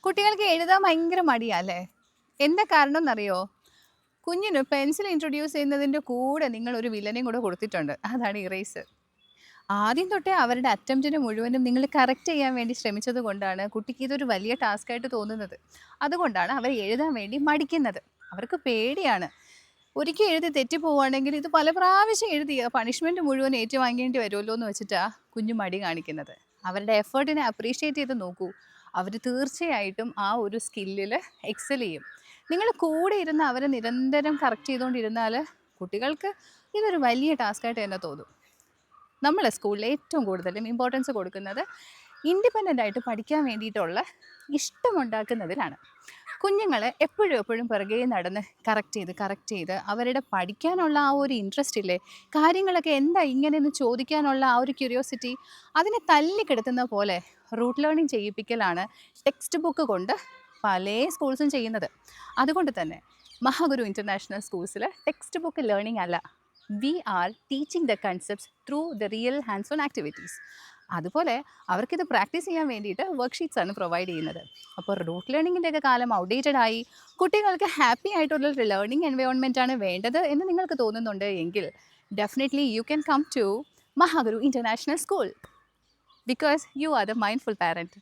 കുട്ടികൾക്ക് എഴുതാൻ ഭയങ്കര മടിയാ അല്ലേ? എന്താ കാരണം എന്നറിയോ? കുഞ്ഞിന് പെൻസിൽ ഇൻട്രൊഡ്യൂസ് ചെയ്യുന്നതിൻ്റെ കൂടെ നിങ്ങളൊരു വില്ലനെയും കൂടെ കൊടുത്തിട്ടുണ്ട്. അതാണ് ഇറേസർ. ആദ്യം തൊട്ടേ അവരുടെ അറ്റംപ്റ്റിന് മുഴുവനും നിങ്ങൾ കറക്റ്റ് ചെയ്യാൻ വേണ്ടി ശ്രമിച്ചത് കൊണ്ടാണ് കുട്ടിക്ക് ഇതൊരു വലിയ ടാസ്ക്കായിട്ട് തോന്നുന്നത്. അതുകൊണ്ടാണ് അവർ എഴുതാൻ വേണ്ടി മടിക്കുന്നത്. അവർക്ക് പേടിയാണ്. ഒരിക്കൽ എഴുതി തെറ്റിപ്പോവുകയാണെങ്കിൽ ഇത് പല പ്രാവശ്യം എഴുതി പണിഷ്മെൻറ്റ് മുഴുവൻ ഏറ്റുവാങ്ങേണ്ടി വരുമല്ലോ എന്ന് വെച്ചിട്ടാ കുഞ്ഞ് മടി കാണിക്കുന്നത്. അവരുടെ എഫേർട്ടിനെ അപ്രീഷിയേറ്റ് ചെയ്ത് നോക്കൂ. അവർ തീർച്ചയായിട്ടും ആ ഒരു സ്കില്ലിൽ എക്സൽ ചെയ്യും. നിങ്ങൾ കൂടെ ഇരുന്ന് അവരെ നിരന്തരം കറക്റ്റ് ചെയ്തുകൊണ്ടിരുന്നാൽ കുട്ടികൾക്ക് ഇതൊരു വലിയ ടാസ്ക്കായിട്ട് തന്നെ തോന്നും. നമ്മൾ സ്കൂളിൽ ഏറ്റവും കൂടുതലും ഇമ്പോർട്ടൻസ് കൊടുക്കുന്നത് ഇൻഡിപെൻഡൻ്റ് ആയിട്ട് പഠിക്കാൻ വേണ്ടിയിട്ടുള്ള ഇഷ്ടമുണ്ടാക്കുന്നതിലാണ്. കുഞ്ഞുങ്ങളെ എപ്പോഴും എപ്പോഴും പിറകെ നടന്ന് കറക്റ്റ് ചെയ്ത് അവരുടെ പഠിക്കാനുള്ള ആ ഒരു ഇൻട്രസ്റ്റ് ഇല്ലേ, കാര്യങ്ങളൊക്കെ എന്താ ഇങ്ങനെയെന്ന് ചോദിക്കാനുള്ള ആ ഒരു ക്യൂരിയോസിറ്റി, അതിനെ തല്ലിക്കെടുത്തുന്ന പോലെ റൂട്ട് ലേണിംഗ് ചെയ്യിപ്പിക്കലാണ് ടെക്സ്റ്റ് ബുക്ക് കൊണ്ട് പല സ്കൂൾസും ചെയ്യുന്നത്. അതുകൊണ്ട് തന്നെ മഹാഗുരു ഇൻ്റർനാഷണൽ സ്കൂൾസിൽ ടെക്സ്റ്റ് ബുക്ക് ലേണിംഗ് അല്ല, we are teaching the concepts through the real hands on activities. അതുപോലെ അവർക്കിത് പ്രാക്ടീസ് ചെയ്യാൻ വേണ്ടിയിട്ട് വർക്ക്ഷീറ്റ്സ് ആണ് പ്രൊവൈഡ് ചെയ്യുന്നത്. അപ്പോൾ റൂട്ട് ലേണിങ്ങിൻ്റെയൊക്കെ കാലം ഔട്ട്ഡേറ്റഡ് ആയി, കുട്ടികൾക്ക് ഹാപ്പി ആയിട്ടുള്ള ലേണിംഗ് എൻവയോൺമെൻറ്റ് ആണ് വേണ്ടത് എന്ന് നിങ്ങൾക്ക് തോന്നുന്നുണ്ട് എങ്കിൽ definitely you can come to Mahaguru international school because you are the mindful parent.